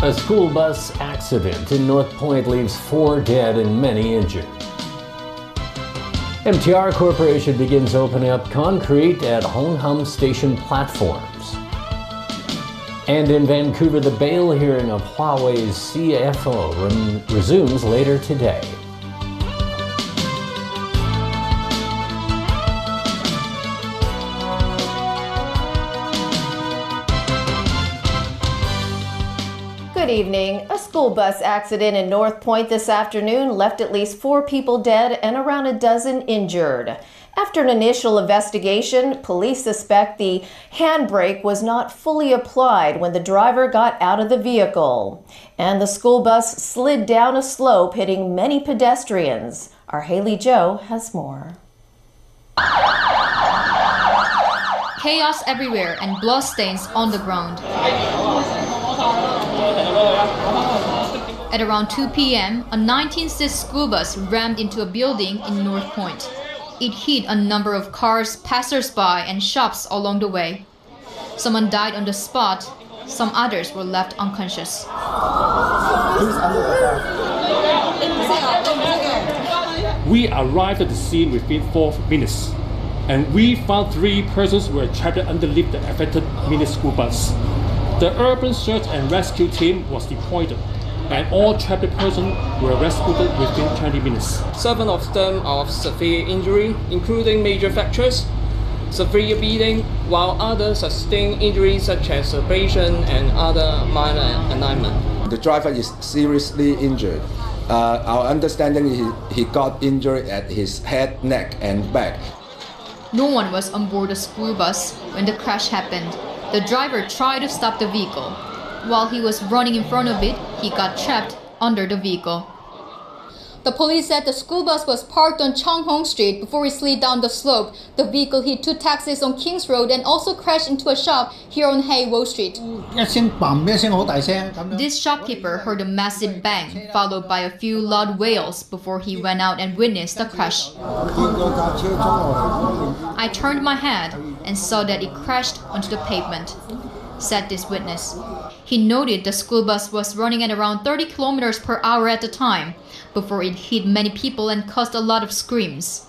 A school bus accident in North Point leaves 4 dead and many injured. MTR Corporation begins opening up concrete at Hong Hom Station platforms. And in Vancouver, the bail hearing of Huawei's CFO resumes later today. Good evening. A school bus accident in North Point this afternoon left at least 4 people dead and around a dozen injured. After an initial investigation, police suspect the handbrake was not fully applied when the driver got out of the vehicle. And the school bus slid down a slope, hitting many pedestrians. Our Haley Joe has more. Chaos everywhere and blood stains on the ground. At around 2 p.m., a 19-seat school bus rammed into a building in North Point. It hit a number of cars, passers-by, and shops along the way. Someone died on the spot. Some others were left unconscious. We arrived at the scene within 4 minutes, and we found 3 persons were trapped underneath the affected mini school bus. The urban search and rescue team was deployed, and all trapped persons were rescued within 20 minutes. 7 of them are of severe injury, including major fractures, severe bleeding, while others sustained injuries such as abrasion and other minor alignment. The driver is seriously injured. Our understanding is he got injured at his head, neck, and back. No one was on board the school bus when the crash happened. The driver tried to stop the vehicle. While he was running in front of it, he got trapped under the vehicle. The police said the school bus was parked on Chung Hong Street before it slid down the slope. The vehicle hit 2 taxis on Kings Road and also crashed into a shop here on Hay Wo Street. This shopkeeper heard a massive bang, followed by a few loud wails before he went out and witnessed the crash. I turned my head and saw that it crashed onto the pavement, said this witness. He noted the school bus was running at around 30 kilometers per hour at the time, before it hit many people and caused a lot of screams.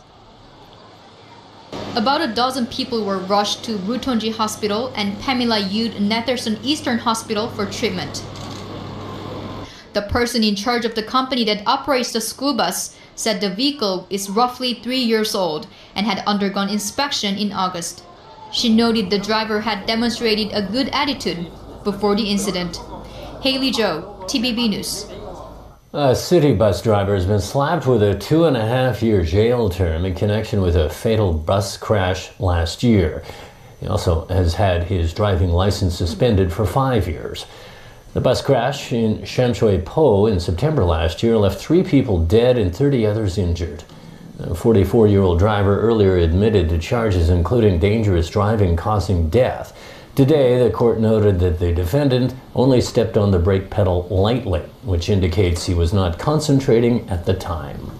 About a dozen people were rushed to Rutonji Hospital and Pamela Yud Netherson Eastern Hospital for treatment. The person in charge of the company that operates the school bus said the vehicle is roughly 3 years old and had undergone inspection in August. She noted the driver had demonstrated a good attitude before the incident. Haley Joe, TBB News. A city bus driver has been slapped with a 2.5-year jail term in connection with a fatal bus crash last year. He also has had his driving license suspended for 5 years. The bus crash in Shamshui Po in September last year left 3 people dead and 30 others injured. A 44-year-old driver earlier admitted to charges including dangerous driving causing death. Today, the court noted that the defendant only stepped on the brake pedal lightly, which indicates he was not concentrating at the time.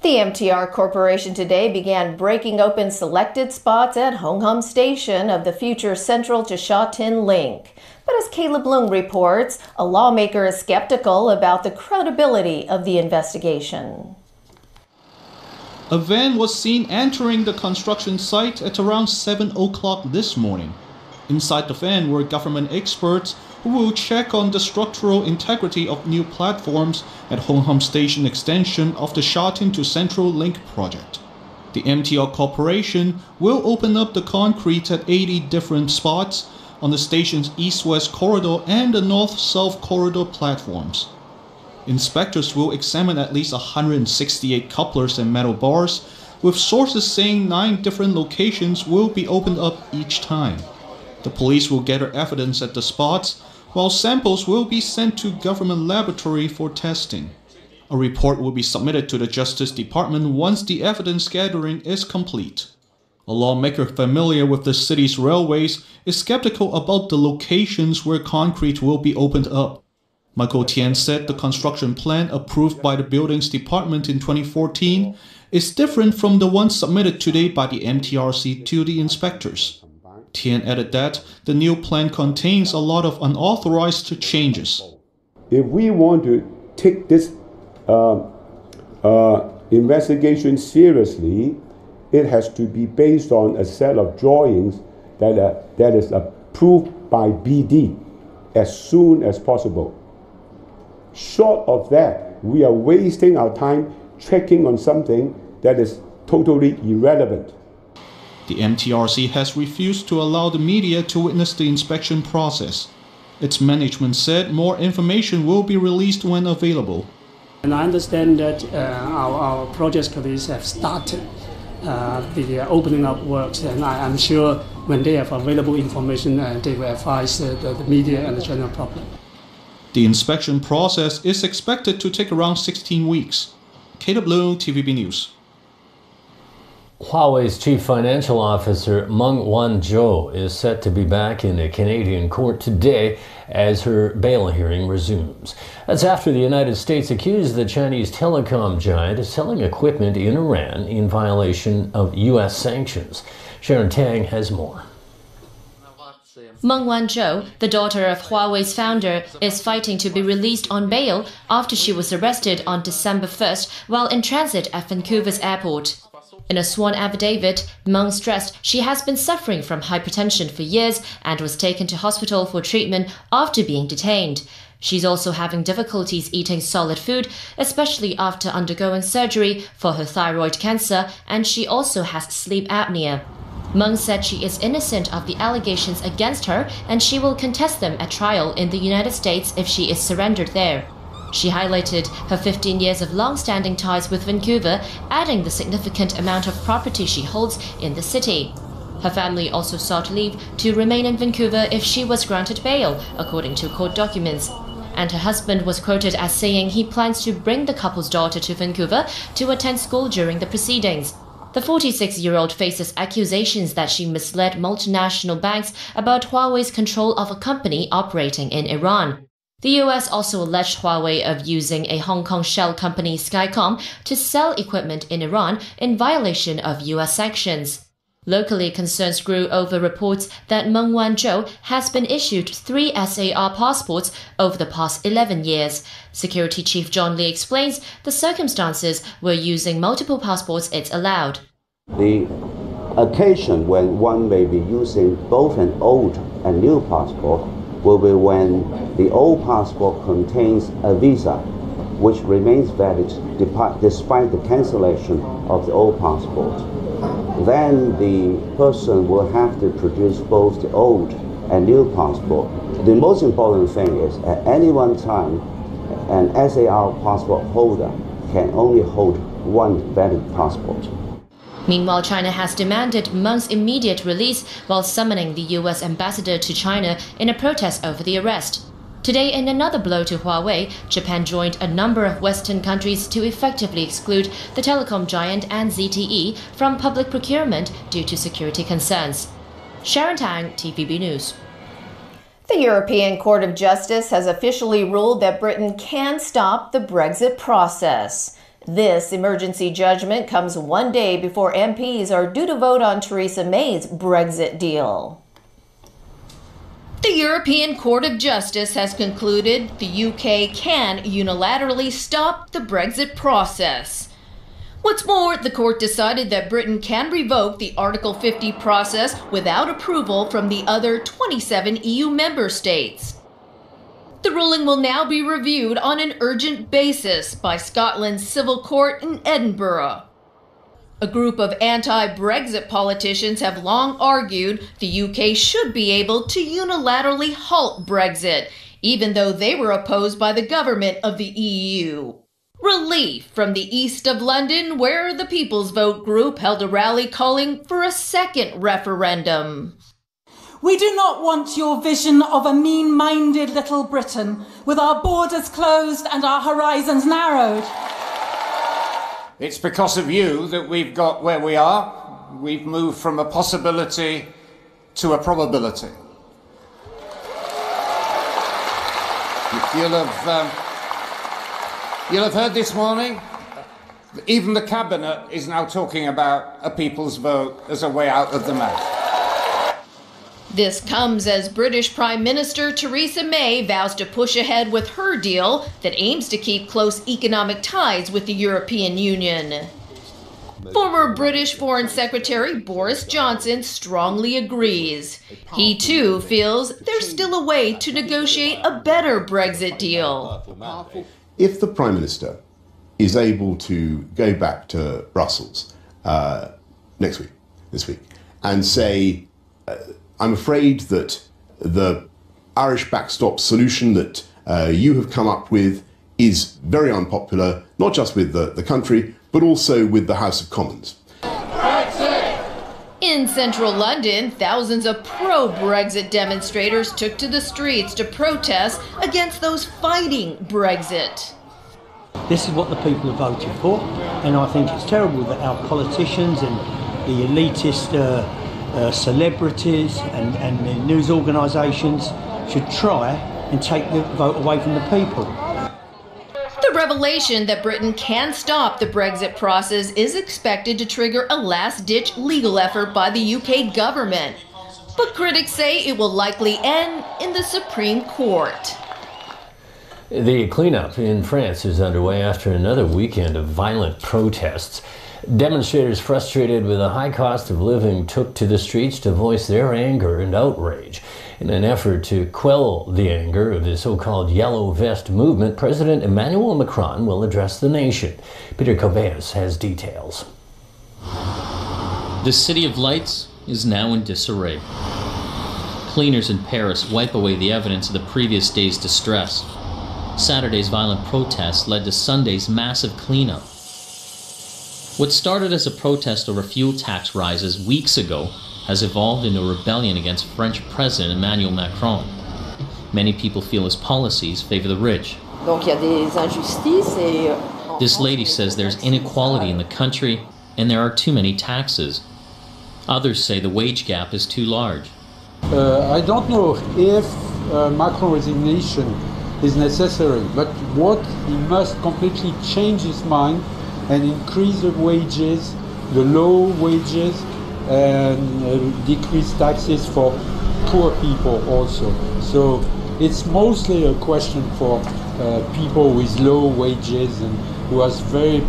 The MTR Corporation today began breaking open selected spots at Hong Hom Station of the future Central to Sha Tin link. But as Caleb Leung reports, a lawmaker is skeptical about the credibility of the investigation. A van was seen entering the construction site at around 7 o'clock this morning. Inside the van were government experts who will check on the structural integrity of new platforms at Hong Hom Station extension of the Sha Tin to Central Link project. The MTR Corporation will open up the concrete at 80 different spots on the station's east-west corridor and the north-south corridor platforms. Inspectors will examine at least 168 couplers and metal bars, with sources saying 9 different locations will be opened up each time. The police will gather evidence at the spots, while samples will be sent to government laboratory for testing. A report will be submitted to the Justice Department once the evidence gathering is complete. A lawmaker familiar with the city's railways is skeptical about the locations where concrete will be opened up. Michael Tian said the construction plan approved by the Buildings Department in 2014 is different from the one submitted today by the MTRC to the inspectors. Tian added that the new plan contains a lot of unauthorized changes. If we want to take this investigation seriously, it has to be based on a set of drawings that is approved by BD as soon as possible. Short of that, we are wasting our time checking on something that is totally irrelevant. The MTRC has refused to allow the media to witness the inspection process. Its management said more information will be released when available. And I understand that our project colleagues have started the opening up works, and I'm sure when they have available information, they will advise the media and the general public. The inspection process is expected to take around 16 weeks. KW TVB News. Huawei's chief financial officer Meng Wanzhou is set to be back in a Canadian court today as her bail hearing resumes. That's after the United States accused the Chinese telecom giant of selling equipment in Iran in violation of U.S. sanctions. Sharon Tang has more. Meng Wanzhou, the daughter of Huawei's founder, is fighting to be released on bail after she was arrested on December 1st while in transit at Vancouver's airport. In a sworn affidavit, Meng stressed she has been suffering from hypertension for years and was taken to hospital for treatment after being detained. She's also having difficulties eating solid food, especially after undergoing surgery for her thyroid cancer, and she also has sleep apnea. Meng said she is innocent of the allegations against her and she will contest them at trial in the United States if she is surrendered there. She highlighted her 15 years of long-standing ties with Vancouver, adding the significant amount of property she holds in the city. Her family also sought leave to remain in Vancouver if she was granted bail, according to court documents. And her husband was quoted as saying he plans to bring the couple's daughter to Vancouver to attend school during the proceedings. The 46-year-old faces accusations that she misled multinational banks about Huawei's control of a company operating in Iran. The US also alleged Huawei of using a Hong Kong shell company Skycom to sell equipment in Iran in violation of US sanctions. Locally, concerns grew over reports that Meng Wanzhou has been issued 3 SAR passports over the past 11 years. Security Chief John Lee explains the circumstances where using multiple passports is allowed. The occasion when one may be using both an old and new passport will be when the old passport contains a visa which remains valid despite the cancellation of the old passport. Then the person will have to produce both the old and new passport. The most important thing is at any one time, an SAR passport holder can only hold one valid passport. Meanwhile, China has demanded Meng's immediate release while summoning the US ambassador to China in a protest over the arrest. Today, in another blow to Huawei, Japan joined a number of Western countries to effectively exclude the telecom giant and ZTE from public procurement due to security concerns. Sharon Tang, TVB News. The European Court of Justice has officially ruled that Britain can stop the Brexit process. This emergency judgment comes one day before MPs are due to vote on Theresa May's Brexit deal. The European Court of Justice has concluded the UK can unilaterally stop the Brexit process. What's more, the court decided that Britain can revoke the Article 50 process without approval from the other 27 EU member states. The ruling will now be reviewed on an urgent basis by Scotland's Civil Court in Edinburgh. A group of anti-Brexit politicians have long argued the UK should be able to unilaterally halt Brexit, even though they were opposed by the government of the EU. Relief from the east of London, where the People's Vote group held a rally calling for a second referendum. We do not want your vision of a mean-minded little Britain, with our borders closed and our horizons narrowed. It's because of you that we've got where we are. We've moved from a possibility to a probability. You'll have heard this morning Even the cabinet is now talking about a people's vote as a way out of the mess. This comes as British Prime Minister Theresa May vows to push ahead with her deal that aims to keep close economic ties with the European Union. Former British Foreign Secretary Boris Johnson strongly agrees. He too feels there's still a way to negotiate a better Brexit deal. If the Prime Minister is able to go back to Brussels this week, and say, I'm afraid that the Irish backstop solution that you have come up with is very unpopular, not just with the country, but also with the House of Commons. In central London, thousands of pro-Brexit demonstrators took to the streets to protest against those fighting Brexit. This is what the people have voted for, and I think it's terrible that our politicians and the elitist celebrities and the news organisations should try and take the vote away from the people. The revelation that Britain can stop the Brexit process is expected to trigger a last-ditch legal effort by the UK government. But critics say it will likely end in the Supreme Court. The cleanup in France is underway after another weekend of violent protests. Demonstrators frustrated with the high cost of living took to the streets to voice their anger and outrage. In an effort to quell the anger of the so-called Yellow Vest movement, President Emmanuel Macron will address the nation. Peter Cobeas has details. The City of Lights is now in disarray. Cleaners in Paris wipe away the evidence of the previous day's distress. Saturday's violent protests led to Sunday's massive cleanup. What started as a protest over fuel tax rises weeks ago has evolved into a rebellion against French President Emmanuel Macron. Many people feel his policies favor the rich. This lady says there's inequality in the country and there are too many taxes. Others say the wage gap is too large. I don't know if Macron's resignation is necessary, but what he must completely change his mind and increase the wages, the low wages, and decrease taxes for poor people also. So it's mostly a question for people with low wages and who has very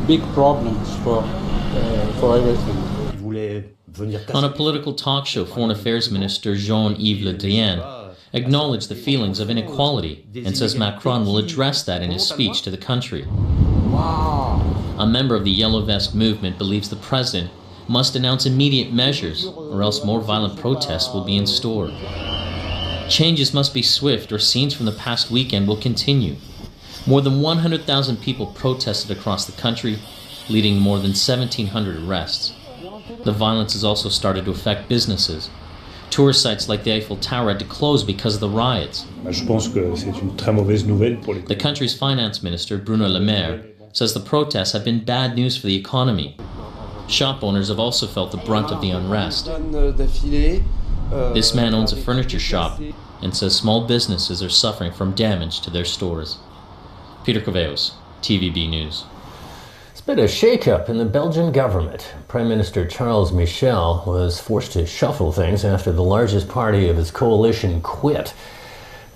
big problems for everything. On a political talk show, Foreign Affairs Minister Jean-Yves Le Drian acknowledged the feelings of inequality and says Macron will address that in his speech to the country. Wow. A member of the Yellow Vest movement believes the president must announce immediate measures or else more violent protests will be in store. Changes must be swift or scenes from the past weekend will continue. More than 100,000 people protested across the country, leading to more than 1,700 arrests. The violence has also started to affect businesses. Tourist sites like the Eiffel Tower had to close because of the riots. The country's finance minister, Bruno Le Maire, says the protests have been bad news for the economy. Shop owners have also felt the brunt of the unrest. This man owns a furniture shop and says small businesses are suffering from damage to their stores. Peter Coveos, TVB News. It's been a shake-up in the Belgian government. Prime Minister Charles Michel was forced to shuffle things after the largest party of his coalition quit.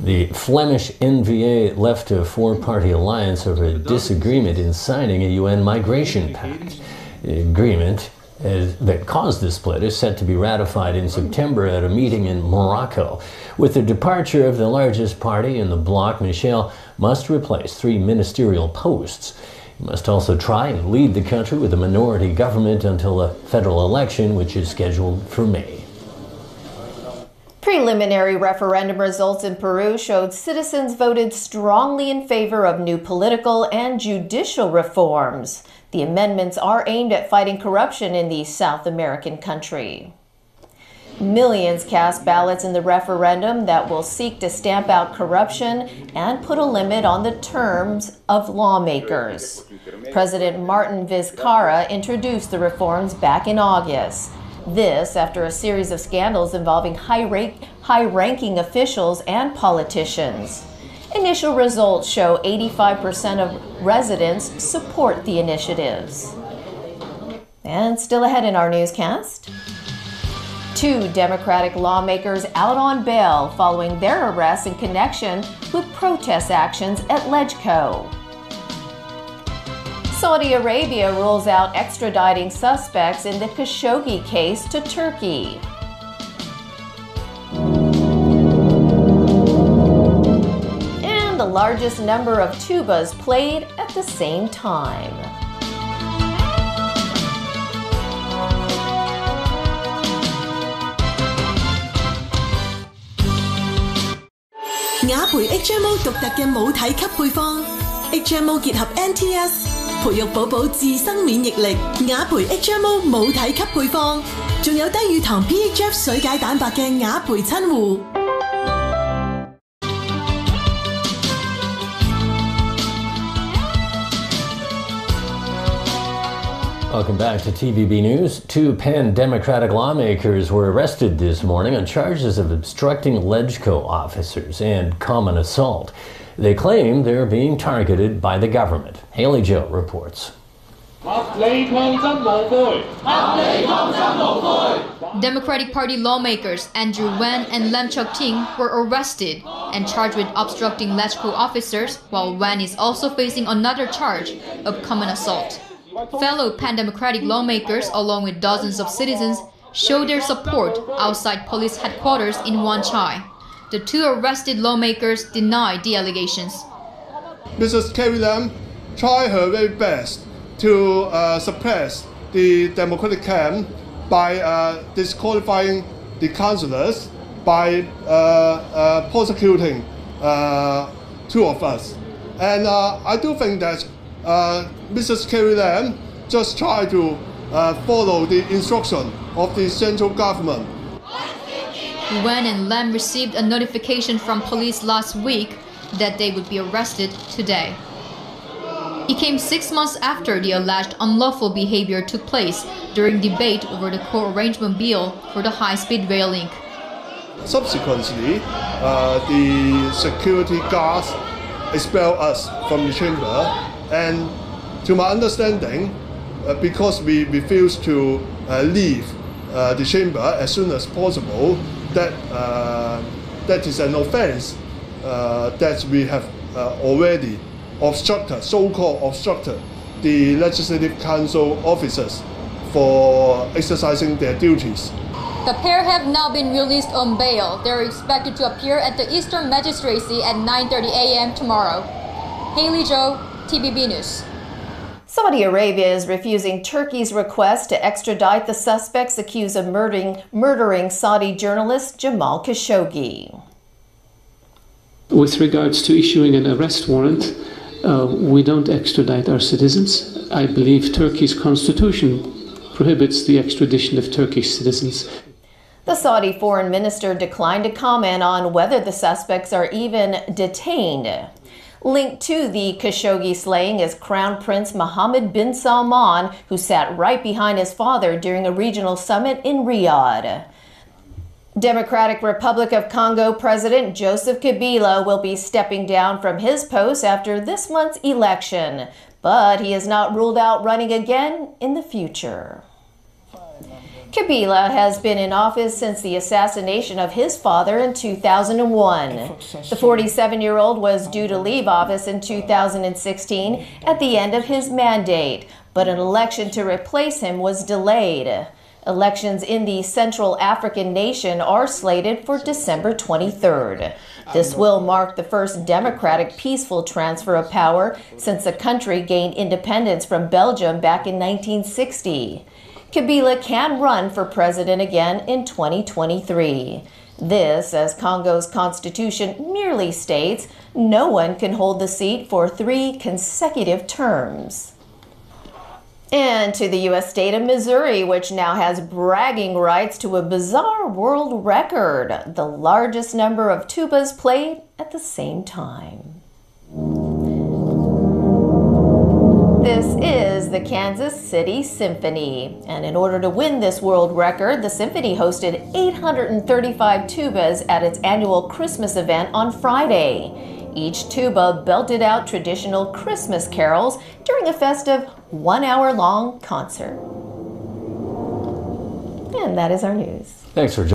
The Flemish N-VA left a four-party alliance over a disagreement in signing a UN migration pact. The agreement that caused the split is set to be ratified in September at a meeting in Morocco. With the departure of the largest party in the bloc, Michel must replace 3 ministerial posts. He must also try and lead the country with a minority government until the federal election, which is scheduled for May. Preliminary referendum results in Peru showed citizens voted strongly in favor of new political and judicial reforms. The amendments are aimed at fighting corruption in the South American country. Millions cast ballots in the referendum that will seek to stamp out corruption and put a limit on the terms of lawmakers. President Martin Vizcarra introduced the reforms back in August. This after a series of scandals involving high-ranking officials and politicians. Initial results show 85% of residents support the initiatives. And still ahead in our newscast, 2 Democratic lawmakers out on bail following their arrests in connection with protest actions at LegCo. Saudi Arabia rules out extraditing suspects in the Khashoggi case to Turkey. And the largest number of tubas played at the same time.雅培 HMO 獨特嘅母體級配方 ，HMO 結合 NTS， 培育寶寶自身免疫力。雅培 HMO 母體級配方，仲有低乳糖 PHF 水解蛋白嘅雅培親護。Welcome back to TVB News. 2 Penn Democratic lawmakers were arrested this morning on charges of obstructing LegCo officers and common assault. They claim they're being targeted by the government. Haley Joe reports. Democratic Party lawmakers Andrew Wen and Lam Chok-ting were arrested and charged with obstructing LegCo officers, while Wen is also facing another charge of common assault. Fellow pan-democratic lawmakers, along with dozens of citizens, showed their support outside police headquarters in Wan Chai. The 2 arrested lawmakers denied the allegations. Mrs. Carrie Lam tried her very best to suppress the Democratic camp by disqualifying the councillors, by prosecuting 2 of us. And I do think that Mrs. Carrie Lam just tried to follow the instruction of the central government. Wen and Lam received a notification from police last week that they would be arrested today. It came 6 months after the alleged unlawful behavior took place during debate over the co-arrangement bill for the high-speed rail link. Subsequently, the security guards expelled us from the chamber. And to my understanding, because we refused to leave the chamber as soon as possible, that is an offense that we have already obstructed, so-called obstructed, the Legislative Council officers for exercising their duties. The pair have now been released on bail. They're expected to appear at the Eastern Magistracy at 9:30 a.m. tomorrow. Haley Joe, TVB News. Saudi Arabia is refusing Turkey's request to extradite the suspects accused of murdering Saudi journalist Jamal Khashoggi. With regards to issuing an arrest warrant, we don't extradite our citizens. I believe Turkey's constitution prohibits the extradition of Turkish citizens. The Saudi foreign minister declined to comment on whether the suspects are even detained. Linked to the Khashoggi slaying is Crown Prince Mohammed bin Salman, who sat right behind his father during a regional summit in Riyadh. Democratic Republic of Congo President Joseph Kabila will be stepping down from his post after this month's election, but he has not ruled out running again in the future. Kabila has been in office since the assassination of his father in 2001. The 47-year-old was due to leave office in 2016 at the end of his mandate, but an election to replace him was delayed. Elections in the Central African nation are slated for December 23rd. This will mark the first democratic peaceful transfer of power since the country gained independence from Belgium back in 1960. Kabila can run for president again in 2023. This, as Congo's constitution merely states, no one can hold the seat for 3 consecutive terms. And to the U.S. state of Missouri, which now has bragging rights to a bizarre world record, the largest number of tubas played at the same time. This is the Kansas City Symphony, and in order to win this world record, the symphony hosted 835 tubas at its annual Christmas event on Friday. Each tuba belted out traditional Christmas carols during a festive 1-hour-long concert. And that is our news. Thanks for joining.